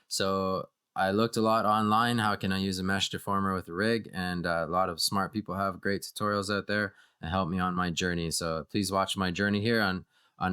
So I looked a lot online. How can I use a mesh deformer with a rig? And a lot of smart people have great tutorials out there and help me on my journey. So please watch my journey here on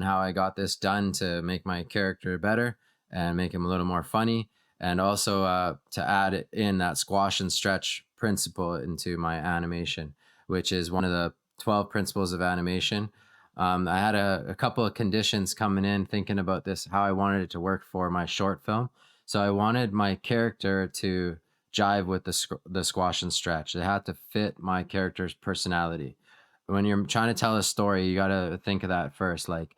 how I got this done to make my character better and make him a little more funny, and also to add in that squash and stretch principle into my animation, which is one of the 12 principles of animation. I had a couple of conditions coming in thinking about this, how I wanted it to work for my short film. So I wanted my character to jive with the squash and stretch. It had to fit my character's personality. When you're trying to tell a story, you got to think of that first. Like,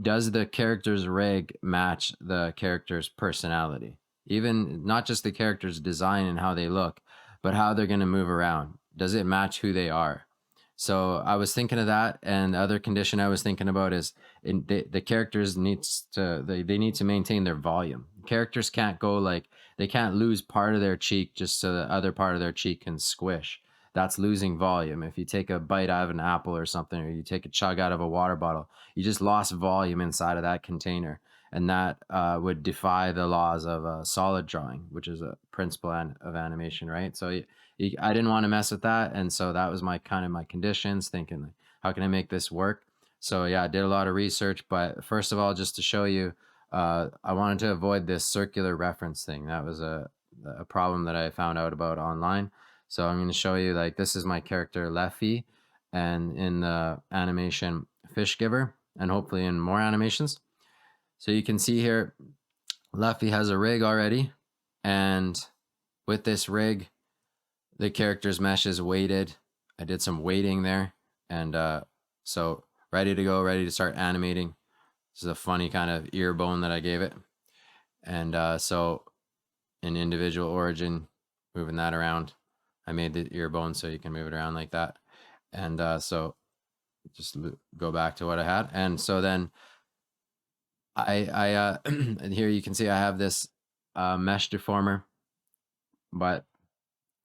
does the character's rig match the character's personality? Even not just the character's design and how they look, but how they're going to move around. Does it match who they are? So I was thinking of that, and the other condition I was thinking about is the characters they need to maintain their volume. Characters can't go like they can't lose part of their cheek just so the other part of their cheek can squish. That's losing volume. If you take a bite out of an apple or something, or you take a chug out of a water bottle, you just lost volume inside of that container, and that would defy the laws of solid drawing, which is a principle of animation, right? So I didn't want to mess with that, and so that was my kind of my conditions, thinking like, how can I make this work? So yeah, I did a lot of research, but first of all, just to show you, I wanted to avoid this circular reference thing. That was a problem that I found out about online. So I'm going to show you, like, this is my character Leffy, and in the animation Fish Giver, and hopefully in more animations. So you can see here, Leffy has a rig already, and with this rig, the character's mesh is weighted. I did some weighting there, and so ready to go, ready to start animating. This is a funny kind of ear bone that I gave it, and so in individual origin, moving that around, I made the ear bone so you can move it around like that, and so just go back to what I had, and so then I and here you can see I have this mesh deformer, but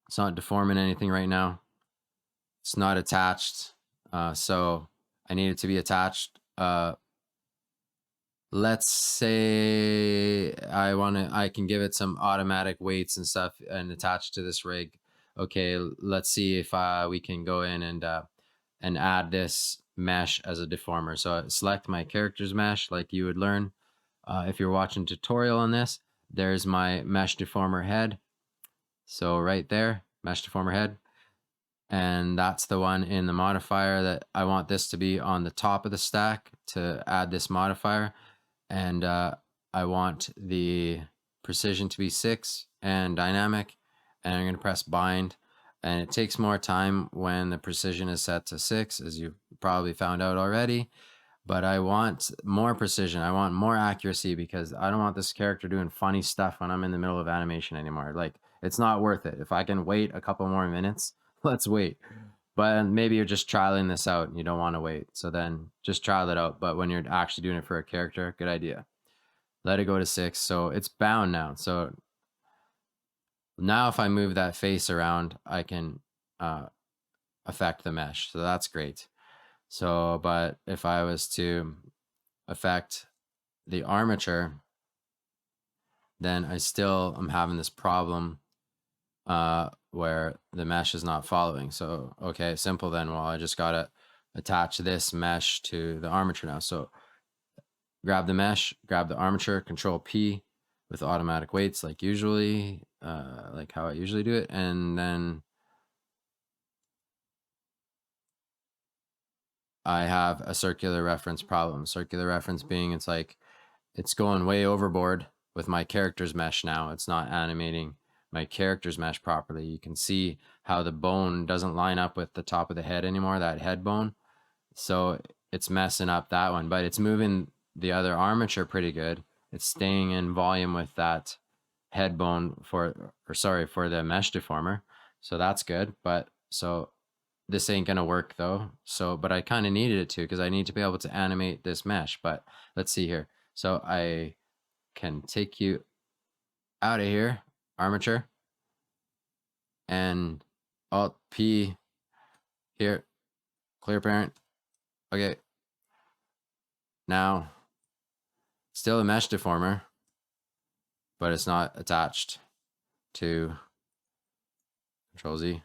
it's not deforming anything right now. It's not attached, so I need it to be attached. Let's say I can give it some automatic weights and stuff and attach to this rig. Okay, let's see if we can go in and add this mesh as a deformer. So I select my character's mesh like you would learn if you're watching tutorial on this. There's my mesh deformer head. So right there, mesh deformer head. And that's the one in the modifier that I want this to be on the top of the stack to add this modifier. And I want the precision to be 6 and dynamic, and I'm going to press bind, and it takes more time when the precision is set to 6, as you probably found out already. But I want more precision, I want more accuracy, because I don't want this character doing funny stuff when I'm in the middle of animation anymore. Like, it's not worth it. If I can wait a couple more minutes, let's wait. But maybe you're just trialing this out and you don't want to wait, so then just trial it out. But when you're actually doing it for a character, good idea. Let it go to 6. So it's bound now. So now if I move that face around, I can affect the mesh. So that's great. So, but if I was to affect the armature, then I still am having this problem where the mesh is not following. So, okay, simple then. Well, I just got to attach this mesh to the armature now. So grab the mesh, grab the armature, Control P with automatic weights like usually, like how I usually do it. And then I have a circular reference problem. Circular reference being it's like it's going way overboard with my character's mesh now. It's not animating my character's mesh properly. You can see how the bone doesn't line up with the top of the head anymore, that head bone. So it's messing up that one, but it's moving the other armature pretty good. It's staying in volume with that head bone for the mesh deformer. So that's good. But so this ain't gonna work though. So, but I kind of needed it to, because I need to be able to animate this mesh. But let's see here. So I can take you out of here, armature, and Alt P here, clear parent. Okay, now still a mesh deformer. but it's not attached to Control Z.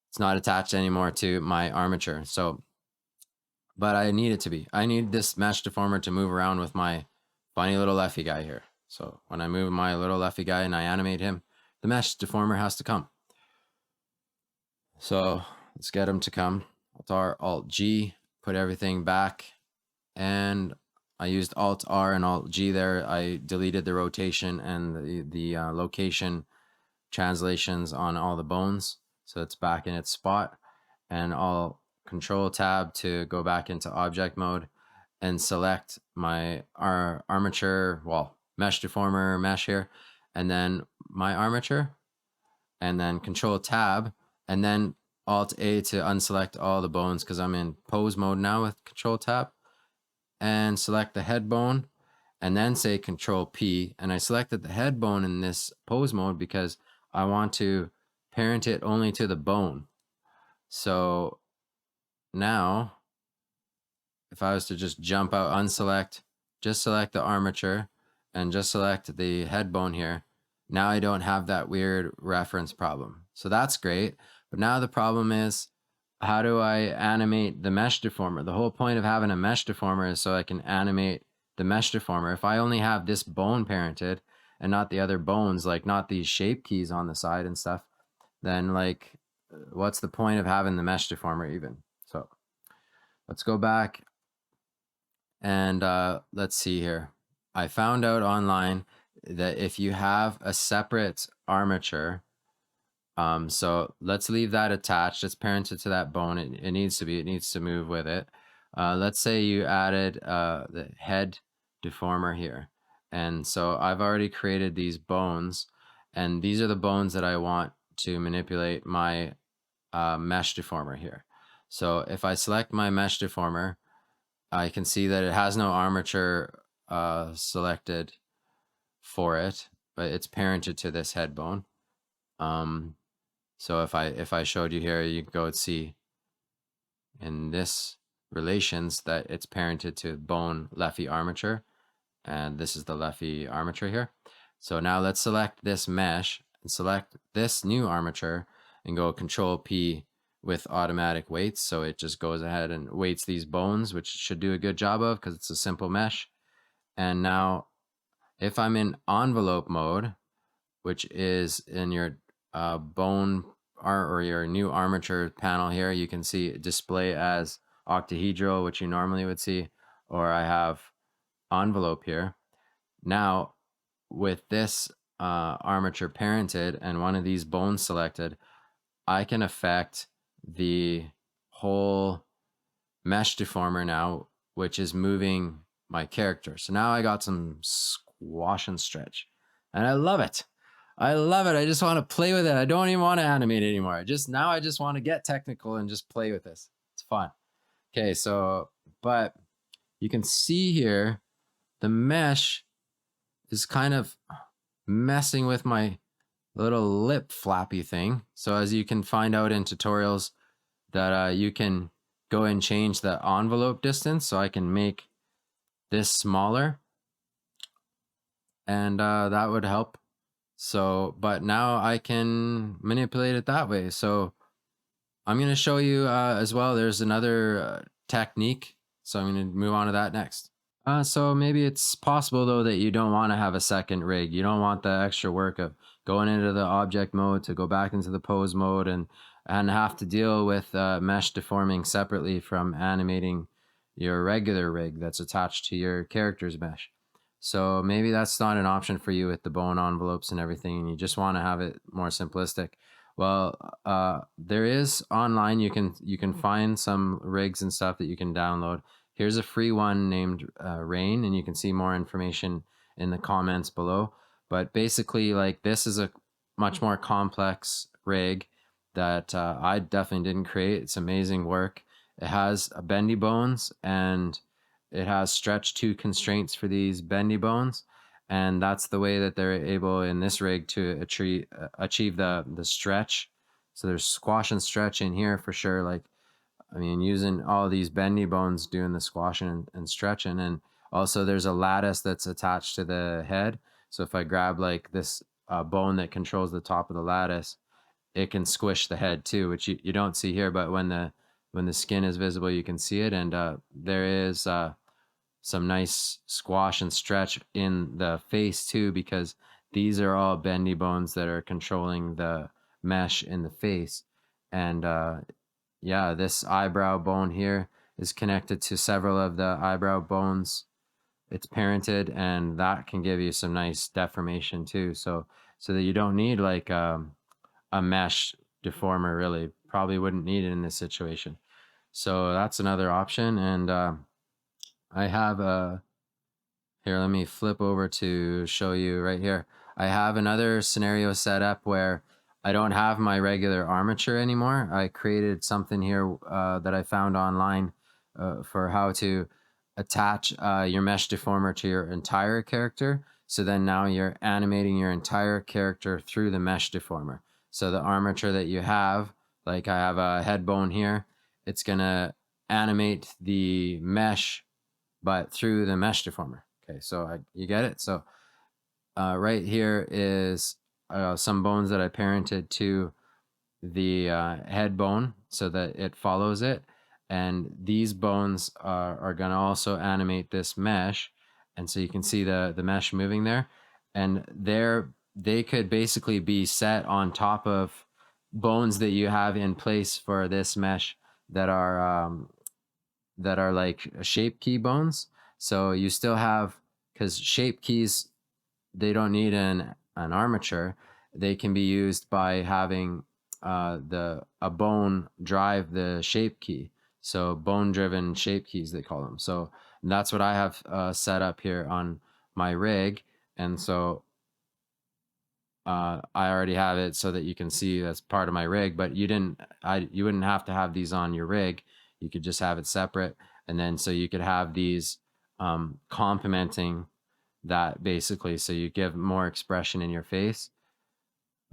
It's not attached anymore to my armature. So, but I need it to be. I need this mesh deformer to move around with my funny little Leffy guy here. So when I move my little Leffy guy and I animate him, the mesh deformer has to come. So let's get him to come. Alt-R, Alt-G, put everything back. And I used Alt-R and Alt-G there. I deleted the rotation and the location translations on all the bones. So it's back in its spot. And I'll Control Tab to go back into object mode and select my armature, well, mesh deformer mesh here, and then my armature, and then Control Tab, and then Alt A to unselect all the bones because I'm in pose mode now with Control Tab, and select the head bone, and then say Control P. And I selected the head bone in this pose mode because I want to parent it only to the bone. So now, if I was to just jump out, unselect, just select the armature, and just select the head bone here, now I don't have that weird reference problem. So that's great. But now the problem is, how do I animate the mesh deformer? The whole point of having a mesh deformer is so I can animate the mesh deformer. If I only have this bone parented and not the other bones, like not these shape keys on the side and stuff, then like, what's the point of having the mesh deformer even? So let's go back and let's see here. I found out online that if you have a separate armature, so let's leave that attached. It's parented to that bone. It needs to be. It needs to move with it. Let's say you added the head deformer here. And so I've already created these bones. And these are the bones that I want to manipulate my mesh deformer here. So if I select my mesh deformer, I can see that it has no armature selected for it, but it's parented to this head bone. So if I showed you here, you could go and see in this relations that it's parented to bone Leffy armature, and this is the Leffy armature here. So now let's select this mesh and select this new armature and go Control P with automatic weights. So it just goes ahead and weights these bones, which should do a good job of because it's a simple mesh. And now if I'm in envelope mode, which is in your bone or your new armature panel here, you can see display as octahedral, which you normally would see, or I have envelope here. Now with this armature parented and one of these bones selected, I can affect the whole mesh deformer now, which is moving my character. So now I got some squash and stretch, and I love it. I love it. I just want to play with it. I don't even want to animate it anymore. I just want to get technical and just play with this. It's fun. Okay, so, but you can see here, the mesh is kind of messing with my little lip flappy thing. So as you can find out in tutorials that you can go and change the envelope distance. So I can make this smaller, and that would help. So, but now I can manipulate it that way. So I'm going to show you as well. There's another technique. So I'm going to move on to that next. So maybe it's possible though that you don't want to have a second rig. You don't want the extra work of going into the object mode to go back into the pose mode and have to deal with mesh deforming separately from animating your regular rig that's attached to your character's mesh. So maybe that's not an option for you with the bone envelopes and everything, and you just want to have it more simplistic. Well, there is online, you can find some rigs and stuff that you can download. Here's a free one named Rain, and you can see more information in the comments below. But basically, like, this is a much more complex rig that I definitely didn't create. It's amazing work. It has bendy bones, and it has stretch 2 constraints for these bendy bones. And that's the way that they're able in this rig to achieve the stretch. So there's squash and stretch in here for sure. Like, I mean, using all these bendy bones doing the squashing and stretching. And also there's a lattice that's attached to the head. So if I grab like this bone that controls the top of the lattice, it can squish the head too, which you don't see here, but when the skin is visible, you can see it. And there is some nice squash and stretch in the face too, because these are all bendy bones that are controlling the mesh in the face. And yeah, this eyebrow bone here is connected to several of the eyebrow bones. It's parented, and that can give you some nice deformation too. So that you don't need like a mesh deformer, really. Probably wouldn't need it in this situation. So that's another option. And I have a here, let me flip over to show you right here. I have another scenario set up where I don't have my regular armature anymore. I created something here that I found online for how to attach your mesh deformer to your entire character. So then now you're animating your entire character through the mesh deformer. So the armature that you have, like I have a head bone here, it's gonna animate the mesh but through the mesh deformer. Okay, so you get it? So right here is some bones that I parented to the head bone so that it follows it. And these bones are going to also animate this mesh. And so you can see the mesh moving there. And they could basically be set on top of bones that you have in place for this mesh that are like shape key bones. So you still have, because shape keys, they don't need an armature. They can be used by having a bone drive the shape key. So bone driven shape keys, they call them. So that's what I have set up here on my rig. And so I already have it so that you can see that's part of my rig, but you wouldn't have to have these on your rig. You could just have it separate. And then so you could have these complementing that basically. So you give more expression in your face.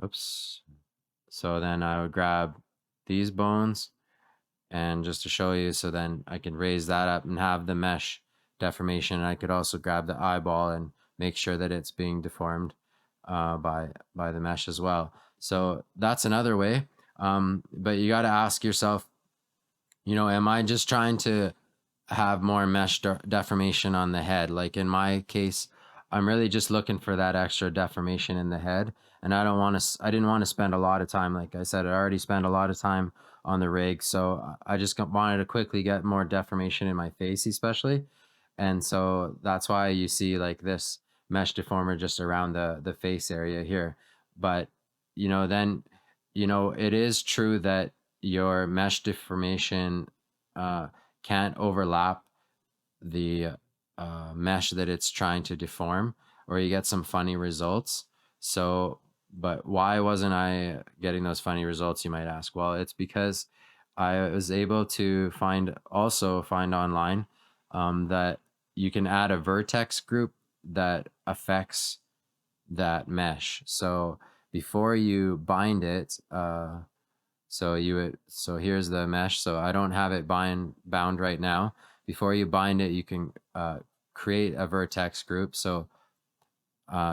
Oops. So then I would grab these bones and just to show you, so then I can raise that up and have the mesh deformation. I could also grab the eyeball and make sure that it's being deformed by the mesh as well. So that's another way. But you got to ask yourself, am I just trying to have more mesh deformation on the head? Like in my case, I'm really just looking for that extra deformation in the head. And I didn't want to spend a lot of time. Like I said, I already spent a lot of time on the rig. So I just wanted to quickly get more deformation in my face, especially. And so that's why you see like this mesh deformer just around the face area here. But, then, it is true that your mesh deformation uh, can't overlap the mesh that it's trying to deform, or you get some funny results. So, but why wasn't I getting those funny results, you might ask? Well, it's because I was able to find online that you can add a vertex group that affects that mesh. So before you bind it, so here's the mesh. So I don't have it bound right now. Before you bind it, you can create a vertex group. So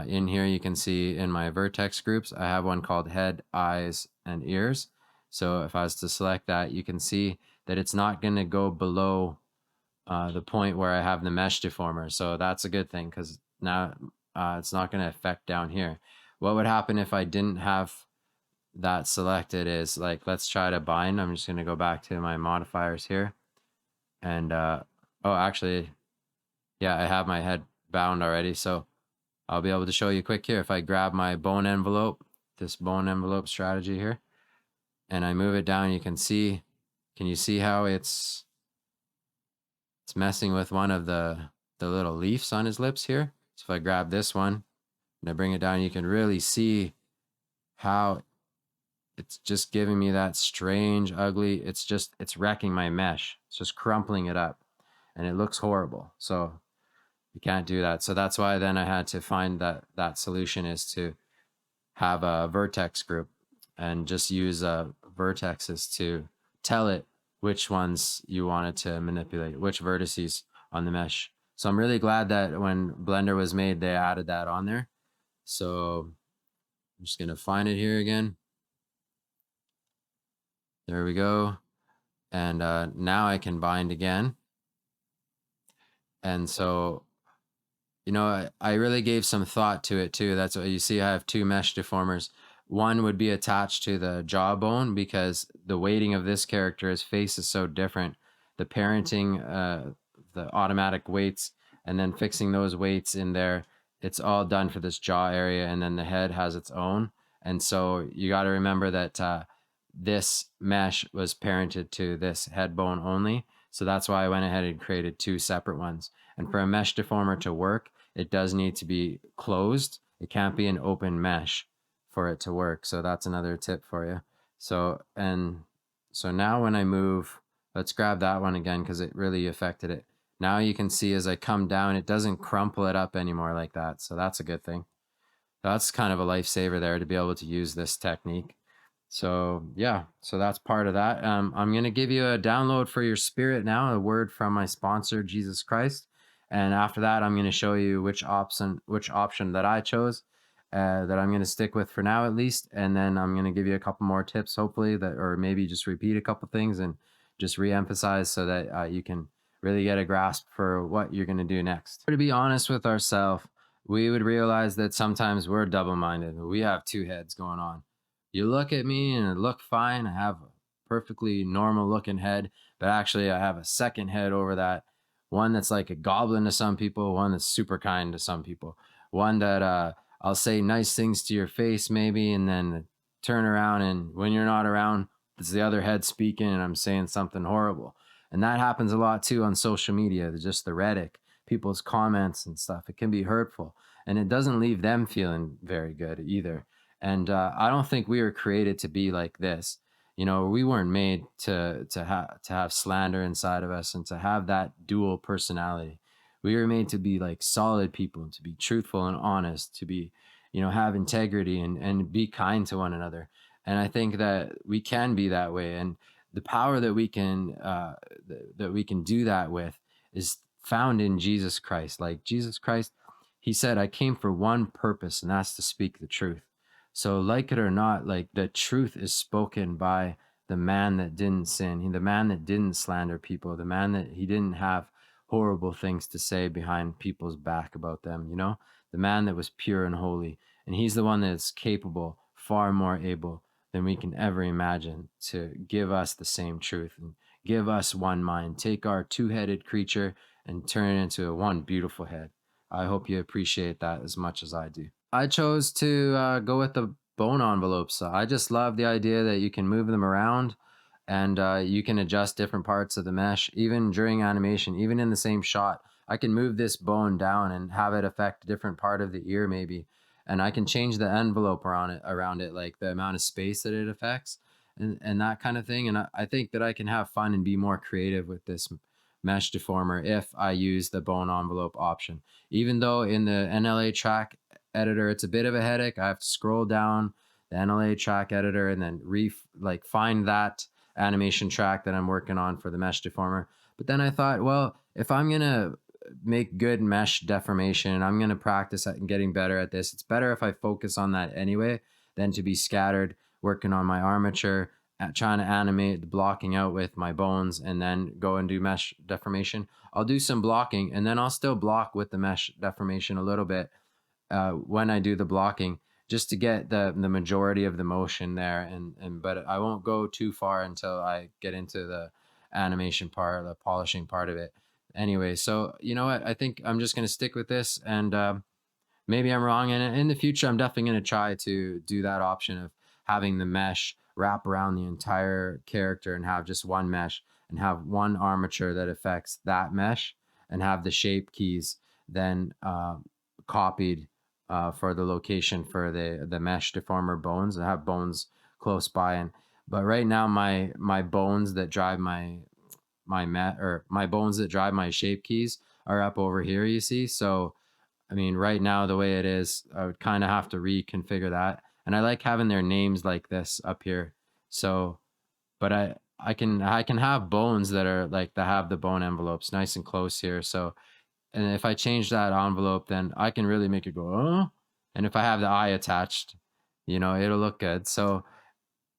in here, you can see in my vertex groups, I have one called head, eyes, and ears. So if I was to select that, you can see that it's not going to go below the point where I have the mesh deformer. So that's a good thing, because now it's not going to affect down here. What would happen if I didn't have that selected is, like, let's try to bind. I'm just going to go back to my modifiers here. And, oh, actually, yeah, I have my head bound already. So I'll be able to show you quick here. If I grab my bone envelope, this bone envelope strategy here, and I move it down, you can you see how it's messing with one of the little leaves on his lips here? So if I grab this one and I bring it down, you can really see how it's just giving me that strange, ugly, it's wrecking my mesh. It's just crumpling it up and it looks horrible. So you can't do that. So that's why then I had to find that solution is to have a vertex group and just use vertexes to tell it which ones you wanted to manipulate, which vertices on the mesh. So I'm really glad that when Blender was made, they added that on there. So I'm just gonna find it here again. There we go. And now I can bind again. And so, I really gave some thought to it too. That's what you see. I have two mesh deformers. One would be attached to the jawbone because the weighting of this character, his face is so different. The parenting, the automatic weights, and then fixing those weights in there, it's all done for this jaw area. And then the head has its own. And so you got to remember that this mesh was parented to this head bone only. So that's why I went ahead and created two separate ones. And for a mesh deformer to work, it does need to be closed. It can't be an open mesh for it to work. So that's another tip for you. So now when I move, let's grab that one again because it really affected it. Now you can see as I come down, it doesn't crumple it up anymore like that. So that's a good thing. That's kind of a lifesaver there to be able to use this technique. So yeah, so that's part of that. I'm gonna give you a download for your spirit now, a word from my sponsor, Jesus Christ, and after that, I'm gonna show you which option that I chose, that I'm gonna stick with for now at least, and then I'm gonna give you a couple more tips, hopefully that, or maybe just repeat a couple things and just re-emphasize so that you can really get a grasp for what you're gonna do next. To be honest with ourselves, we would realize that sometimes we're double-minded. We have two heads going on. You look at me and I look fine. I have a perfectly normal looking head, but actually I have a second head over that. One that's like a goblin to some people, one that's super kind to some people. One that I'll say nice things to your face maybe, and then turn around and when you're not around, it's the other head speaking and I'm saying something horrible. And that happens a lot too on social media, just the rhetoric, people's comments and stuff. It can be hurtful and it doesn't leave them feeling very good either. And I don't think we were created to be like this. We weren't made to have slander inside of us and to have that dual personality. We were made to be like solid people, to be truthful and honest, to be, have integrity and be kind to one another. And I think that we can be that way. And the power that we can do that with is found in Jesus Christ. Like Jesus Christ, he said, I came for one purpose, and that's to speak the truth. So, like it or not, like the truth is spoken by the man that didn't sin, the man that didn't slander people, the man that he didn't have horrible things to say behind people's back about them, the man that was pure and holy. And he's the one that's capable, far more able than we can ever imagine to give us the same truth and give us one mind, take our two-headed creature and turn it into one beautiful head. I hope you appreciate that as much as I do. I chose to go with the bone envelopes. I just love the idea that you can move them around and you can adjust different parts of the mesh, even during animation, even in the same shot. I can move this bone down and have it affect a different part of the ear, maybe. And I can change the envelope around it, like the amount of space that it affects and that kind of thing. And I think that I can have fun and be more creative with this mesh deformer if I use the bone envelope option. Even though in the NLA track editor, it's a bit of a headache. I have to scroll down the NLA track editor and then find that animation track that I'm working on for the mesh deformer. But then I thought, well, if I'm gonna make good mesh deformation and I'm gonna practice at getting better at this, it's better if I focus on that anyway than to be scattered working on my armature, trying to animate the blocking out with my bones and then go and do mesh deformation. I'll do some blocking and then I'll still block with the mesh deformation a little bit when I do the blocking, just to get the majority of the motion there. But I won't go too far until I get into the animation part, the polishing part of it. Anyway, so you know what? I think I'm just gonna stick with this, and maybe I'm wrong. And in the future, I'm definitely gonna try to do that option of having the mesh wrap around the entire character and have just one mesh and have one armature that affects that mesh and have the shape keys then copied for the location for the mesh deformer bones. I have bones close by, but right now my bones that drive my bones that drive my shape keys are up over here. You see, so I mean, right now the way it is, I would kind of have to reconfigure that, and I like having their names like this up here. So, but I can have bones that are like that have the bone envelopes nice and close here. So and if I change that envelope, then I can really make it go, oh, And if I have the eye attached, it'll look good. So,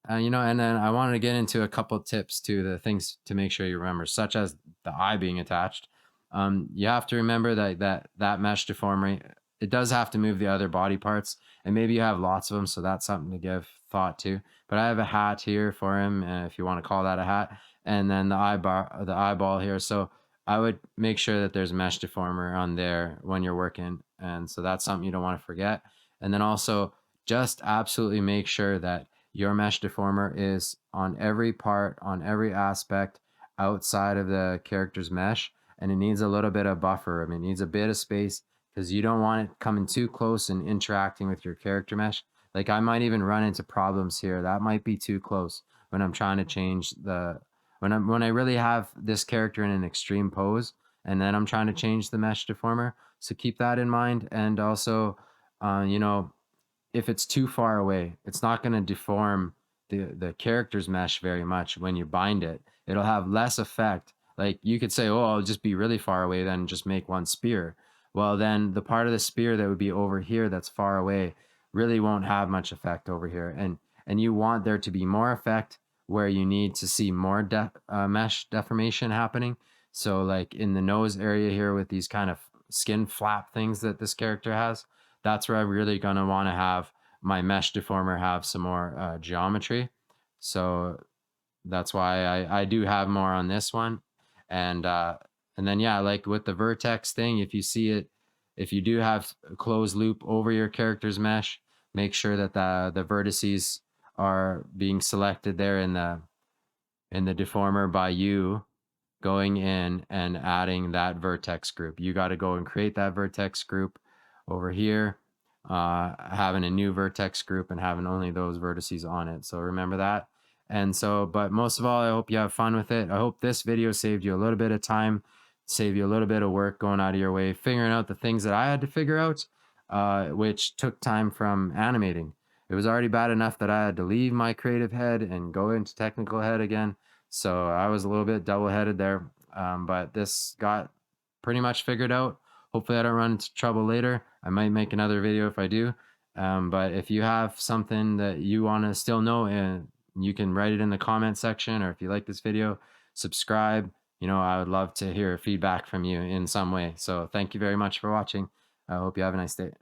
and then I wanted to get into a couple tips to the things to make sure you remember, such as the eye being attached. You have to remember that mesh deformer, it does have to move the other body parts, and maybe you have lots of them, so that's something to give thought to. But I have a hat here for him, if you want to call that a hat, and then the eyeball here. So I would make sure that there's a mesh deformer on there when you're working, and so that's something you don't want to forget. And then also just absolutely make sure that your mesh deformer is on every part, on every aspect outside of the character's mesh, and it needs a little bit of buffer. I mean, it needs a bit of space because you don't want it coming too close and interacting with your character mesh. Like I might even run into problems here. That might be too close when I'm trying to change the when I really have this character in an extreme pose, and then I'm trying to change the mesh deformer. So keep that in mind, and also, uh, you know, if it's too far away, it's not going to deform the character's mesh very much when you bind it. It'll have less effect. Like you could say, oh, I'll just be really far away, then just make one spear. Well, then the part of the spear that would be over here that's far away really won't have much effect over here. And you want there to be more effect where you need to see more mesh deformation happening. So like in the nose area here with these kind of skin flap things that this character has, that's where I'm really going to want to have my mesh deformer have some more geometry. So that's why I do have more on this one. And and then yeah, like with the vertex thing, if you see it, if you do have a closed loop over your character's mesh, make sure that the vertices are being selected there in the deformer by you going in and adding that vertex group. You got to go and create that vertex group over here, having a new vertex group and having only those vertices on it. So remember that. And so, but most of all, I hope you have fun with it. I hope this video saved you a little bit of time, saved you a little bit of work going out of your way, figuring out the things that I had to figure out, which took time from animating. It was already bad enough that I had to leave my creative head and go into technical head again. So I was a little bit double headed there. But this got pretty much figured out. Hopefully, I don't run into trouble later. I might make another video if I do. But if you have something that you want to still know, and you can write it in the comment section, or if you like this video, subscribe. I would love to hear feedback from you in some way. So thank you very much for watching. I hope you have a nice day.